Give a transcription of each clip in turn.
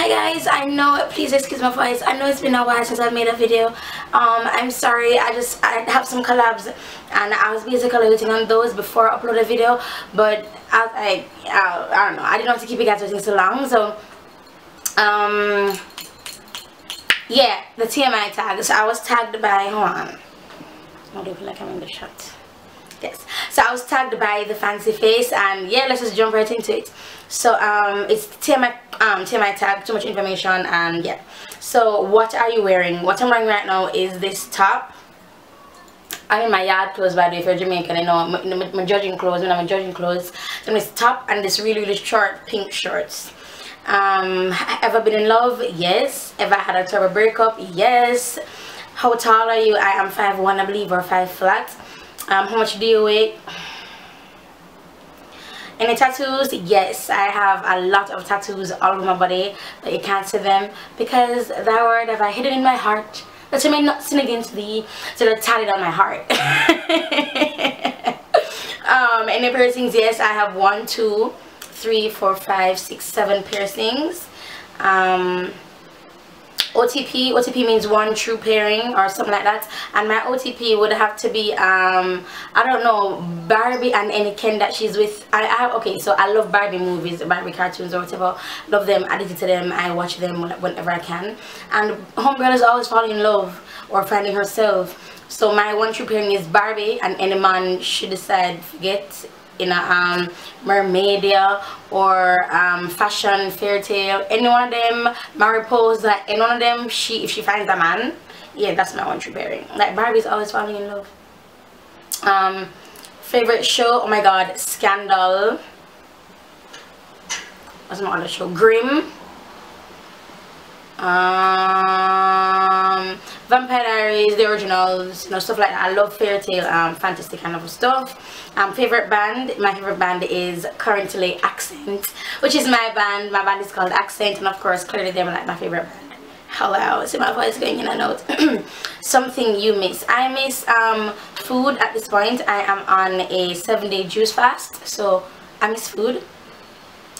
Hi guys, I know, please excuse my voice. I know it's been a while since I made a video. I'm sorry, I have some collabs and I was busy collaborating on those before I upload a video, but I don't know, I didn't want to keep you guys waiting so long. So yeah, the TMI tag. So I was tagged by, hold on, I don't feel like I'm in the shot. Yes, so I was tagged by the fancy face, and yeah, let's just jump right into it. So it's TMI tag, too much information, and yeah. So what are you wearing? What I'm wearing right now is this top. I'm in my yard clothes, by the way. If you're Jamaican, I know my judging clothes. When I'm judging clothes, so this top and this really short pink shorts. Ever been in love? Yes. Ever had a terrible breakup? Yes. How tall are you? I am 5'1", I believe, or 5 flat. How much do you weigh? Any tattoos? Yes, I have a lot of tattoos all over my body, but you can't see them because thy word have I hidden in my heart, that I may not sin against thee, so they're tatted on my heart. Any piercings? Yes, I have 1, 2, 3, 4, 5, 6, 7 piercings. OTP means one true pairing or something like that, and my OTP would have to be I don't know, Barbie and any Ken that she's with. Okay, so I love Barbie movies, Barbie cartoons or whatever. Love them, addicted to them. I watch them whenever I can, and homegirl is always falling in love or finding herself. So my one true pairing is Barbie, and any man should decide forget in a mermaidia or fashion fairy tale, any one of them, Mariposa, any one of them, if she finds a man, yeah, that's my one true pairing. Like Barbie's always falling in love. Favorite show? Oh my god, Scandal. What's my other show? Grimm. Vampire Diaries, the originals, you know, stuff like that. I love fairy tale, fantasy kind of stuff. Favorite band? My favorite band is currently Accent, which is my band. My band is called Accent, and of course, clearly they're like my favorite band. Hello, see my voice going in and out. Something you miss? I miss food at this point. I am on a 7-day juice fast, so I miss food.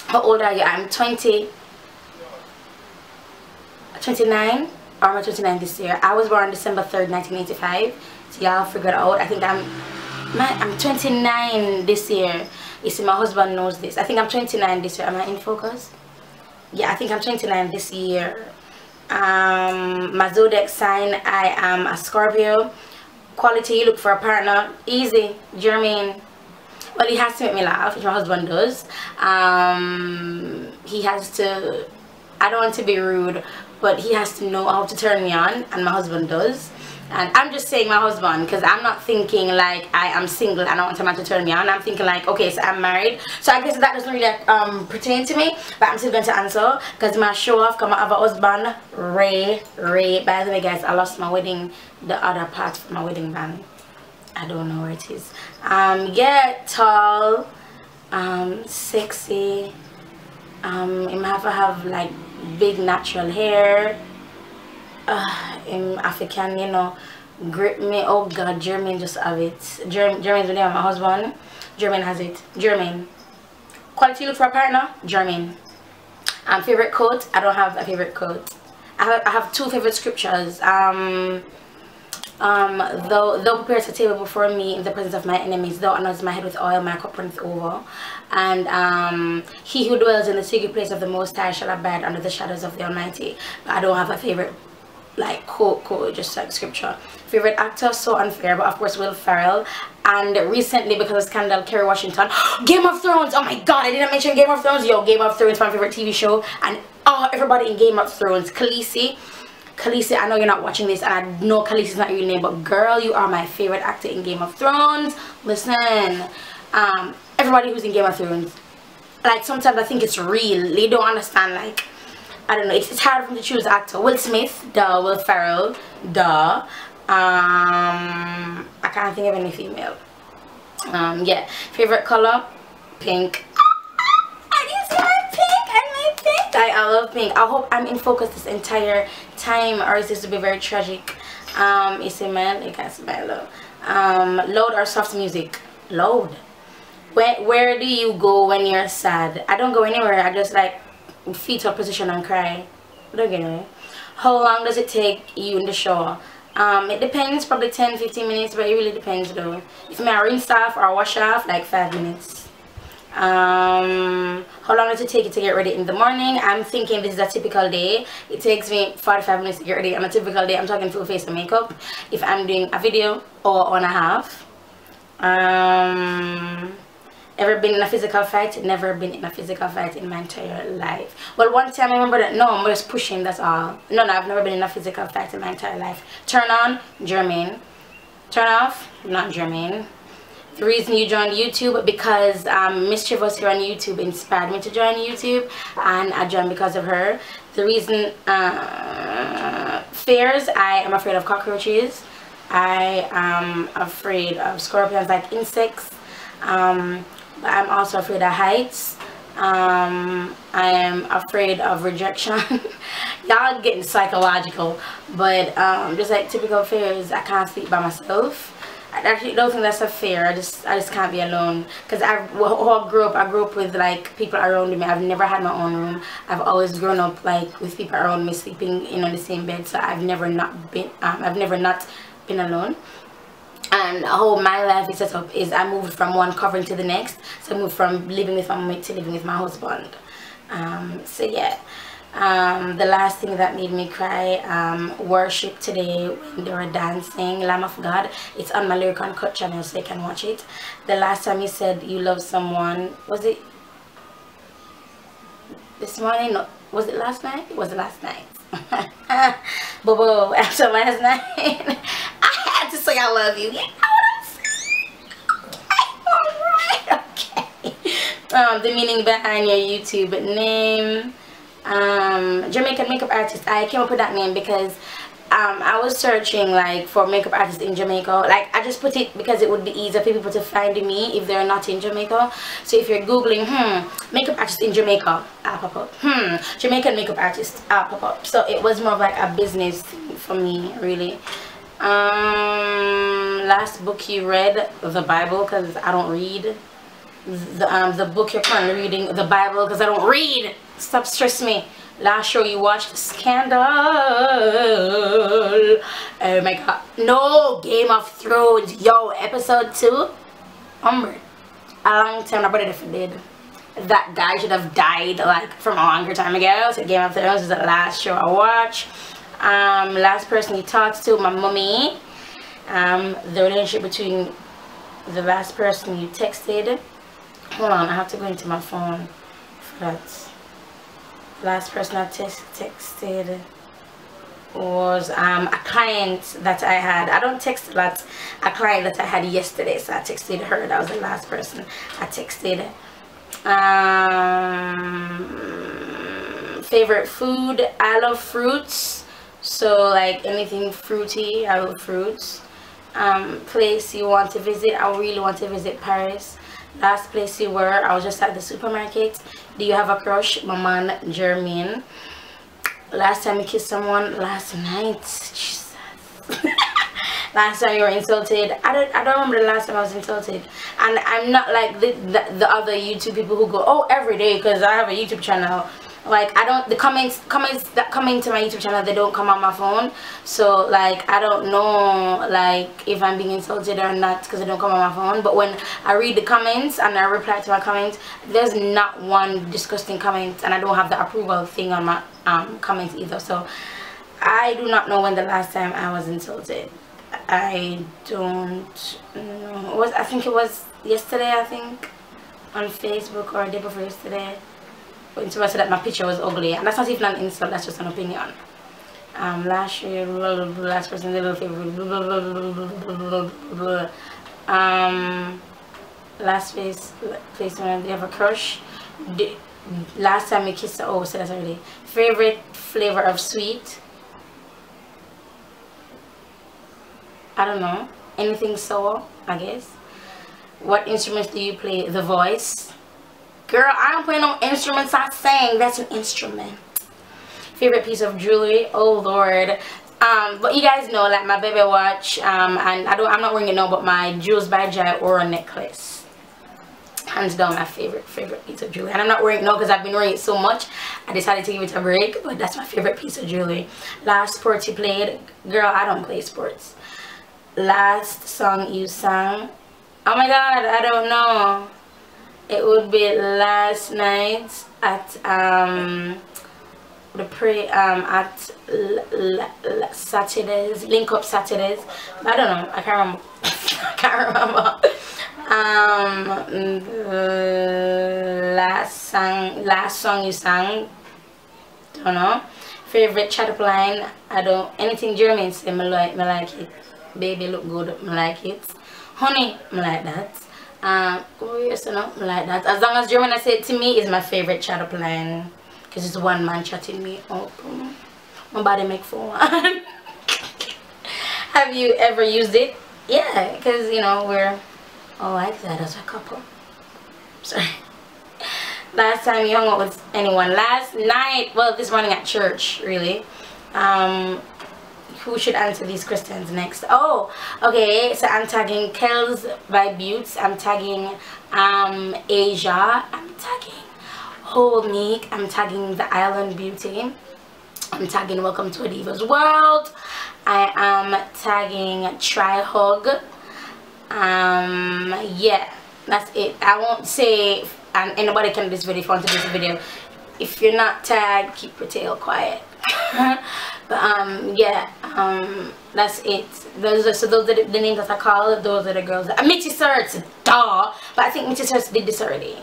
How old are you? I'm 29, or am I 29 this year? I was born December 3rd, 1985. So y'all figure it out. I think I'm 29 this year. You see, my husband knows this. I think I'm 29 this year. Am I in focus? Yeah, I think I'm 29 this year. My zodiac sign, I am a Scorpio. Quality, you look for a partner. Easy, Jermaine. Well, he has to make me laugh, which my husband does. He has to, I don't want to be rude, but he has to know how to turn me on, and my husband does. And I'm just saying my husband because I'm not thinking like I am single and I want a man to turn me on. I'm thinking like, okay, so I'm married, so I guess that doesn't really pertain to me, but I'm still going to answer because my show off, come I have a husband, Ray. By the way guys, I lost my wedding, the other part of my wedding band. I don't know where it is. Yeah, tall, sexy. Him have like big natural hair. African, you know, grip me. Oh god, Jermaine just have it. Jermaine's the name of my husband. Jermaine has it. Jermaine. Quality, look for a partner? Jermaine. Favorite quote? I don't have a favorite quote. I have 2 favorite scriptures. Thou preparest a table before me in the presence of my enemies. Thou anointest my head with oil, my cup runneth over. And he who dwells in the secret place of the Most High shall abide under the shadows of the Almighty. But I don't have a favorite like quote, just like scripture. Favorite actor? So unfair, but of course Will Ferrell. And recently, because of Scandal, Kerry Washington. Game of Thrones. Oh my god, I didn't mention Game of Thrones. Yo, Game of Thrones is my favorite TV show, and everybody in Game of Thrones. Khaleesi, I know you're not watching this, and I know Khaleesi's not your name, but girl, you are my favorite actor in Game of Thrones. Listen, everybody who's in Game of Thrones, like sometimes I think it's real. They don't understand, like, I don't know, it's hard for me to choose actor. Will Smith, duh. Will Ferrell, duh. I can't think of any female. Yeah, favorite color? Pink. I didn't see my pink. I like pink. I love pink. I hope I'm in focus this entire time, or is this to be very tragic? You see, man, you can't see my love. Loud or soft music? Loud. Where do you go when you're sad? I don't go anywhere. I just like fetal position and cry. Don't get me. How long does it take you in the shower? It depends, probably 10-15 minutes, but it really depends though. If I rinse off or wash off, like 5 minutes. How long does it take you to get ready in the morning? I'm thinking this is a typical day. It takes me 45 minutes to get ready on a typical day. I'm talking full face and makeup. If I'm doing a video, or and a half. Ever been in a physical fight? Never been in a physical fight in my entire life. Well, one time I remember that. No, I'm just pushing, that's all. No, I've never been in a physical fight in my entire life. Turn on, Jermaine. Turn off, not Jermaine. The reason you joined YouTube, because Mischief was here on YouTube, inspired me to join YouTube, and I joined because of her. The reason, fears, I am afraid of cockroaches. I am afraid of scorpions, like insects. But I'm also afraid of heights. I am afraid of rejection. Y'all getting psychological, but just like typical fears, I can't sleep by myself. I actually don't think that's a fear. I just can't be alone. Because I grew up with like people around me. I've never had my own room. I've always grown up like with people around me, sleeping in the same bed. So I've never not been alone. And how my life is set up is I moved from one covering to the next. So I moved from living with my mate to living with my husband. So yeah. The last thing that made me cry, worship today when they were dancing, Lamb of God. It's on my LyricUncut channel, so you can watch it. The last time you said you love someone, was it this morning? No, was it last night? It was the last night. Bobo, after last night, I had to say I love you. You know what I'm saying? Okay. The meaning behind your YouTube name. Jamaican makeup artist. I came up with that name because I was searching like for makeup artists in Jamaica. Like I just put it because it would be easier for people to find me if they're not in Jamaica. So if you're googling makeup artist in Jamaica, I'll pop up. Jamaican makeup artist, I'll pop up. So it was more of like a business thing for me, really. Last book you read, the Bible, because I don't read. The book you're currently reading, the Bible, because I don't read. Stop stressing me. Last show you watched, Scandal. Oh my god. No, Game of Thrones. Yo, episode 2. A long time nobody ever did. That guy should have died like from a longer time ago. So Game of Thrones is the last show I watched. Last person you talked to, my mommy. The relationship between the last person you texted. Hold on, I have to go into my phone for that. Last person I texted was a client that I had. I don't text a lot. A client that I had yesterday, so I texted her. That was the last person I texted. Favorite food, I love fruits, so like anything fruity, I love fruits. Place you want to visit, I really want to visit Paris. Last place you were, I was just at the supermarket. Do you have a crush? My man Jermaine. Last time you kissed someone? Last night. Jesus. Last time you were insulted? I don't remember the last time I was insulted. And I'm not like the other YouTube people who go, oh, every day, because I have a YouTube channel. Like I don't, the comments that come into my YouTube channel, they don't come on my phone. So like I don't know like if I'm being insulted or not because they don't come on my phone. But when I read the comments and I reply to my comments, there's not one disgusting comment, and I don't have the approval thing on my comments either. So I do not know when the last time I was insulted. I don't know. I think it was yesterday, I think, on Facebook, or a day before yesterday. When someone said that my picture was ugly, and that's not even an insult, that's just an opinion. Last year, last person, little favorite, last place when you have a crush. Last time you kissed, oh, so that's already. Favorite flavor of sweet? I don't know. Anything sour, I guess. What instruments do you play? The voice. Girl, I don't play no instruments, I sing. That's an instrument. Favorite piece of jewelry? Oh Lord. But you guys know, like my baby watch, and I'm not wearing it now, but my Jewels by Jai Aura necklace. hands down my favorite piece of jewelry. And I'm not wearing it now because I've been wearing it so much. I decided to give it a break, but that's my favorite piece of jewelry. Last sport you played? Girl, I don't play sports. Last song you sang? Oh my god, I don't know. It would be last night at Saturdays, Link Up Saturdays. I don't know, I can't remember. I can't remember. Last song you sang, don't know. Favorite chat line? I don't, anything German say me like it. Baby look good, me like it. Honey, me like that. Yes, you know, me like that. As long as German I say it to me is my favorite chat line, because it's one man chatting me up. My body make for one. Have you ever used it? Yeah, because you know we're all like that as a couple. Sorry. Last time you hung out with anyone? Last night, well, this morning at church, really. Who should answer these questions next? Oh, okay, so I'm tagging Kels by Buttes, I'm tagging Asia, I'm tagging Whole Meek, I'm tagging The Island Beauty, I'm tagging Welcome to a Diva's World, I am tagging Try Hug. Yeah, that's it. I won't say, and anybody can do this video if you want to do this video. If you're not tagged, keep your tail quiet. But yeah, that's it. Those are the names that I call. Those are the girls. Mitzi Search, duh. But I think Mitzi Search did this already.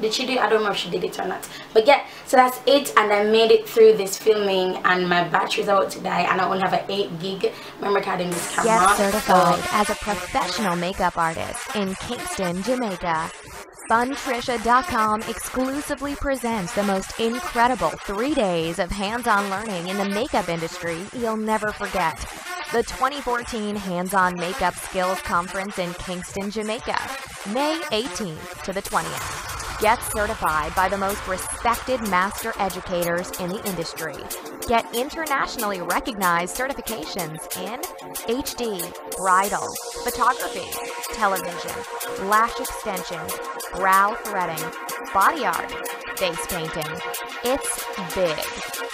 Did she do it? I don't know if she did it or not. But yeah, so that's it. And I made it through this filming, and my battery's about to die, and I only have an 8 gig memory card in this camera. Get certified as a professional makeup artist in Kingston, Jamaica. FunTrisha.com exclusively presents the most incredible 3 days of hands-on learning in the makeup industry you'll never forget. The 2014 Hands-On Makeup Skills Conference in Kingston, Jamaica, May 18th to the 20th. Get certified by the most respected master educators in the industry. Get internationally recognized certifications in HD, bridal, photography, television, lash extensions, brow threading, body art, face painting. It's big.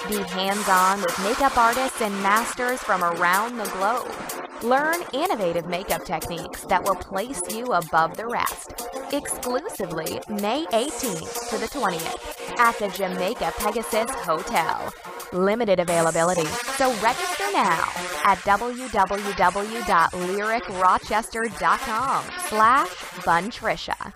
Be hands-on with makeup artists and masters from around the globe. Learn innovative makeup techniques that will place you above the rest. Exclusively May 18th to the 20th at the Jamaica Pegasus Hotel. Limited availability, so register now at www.lyricrochester.com/FunTrisha.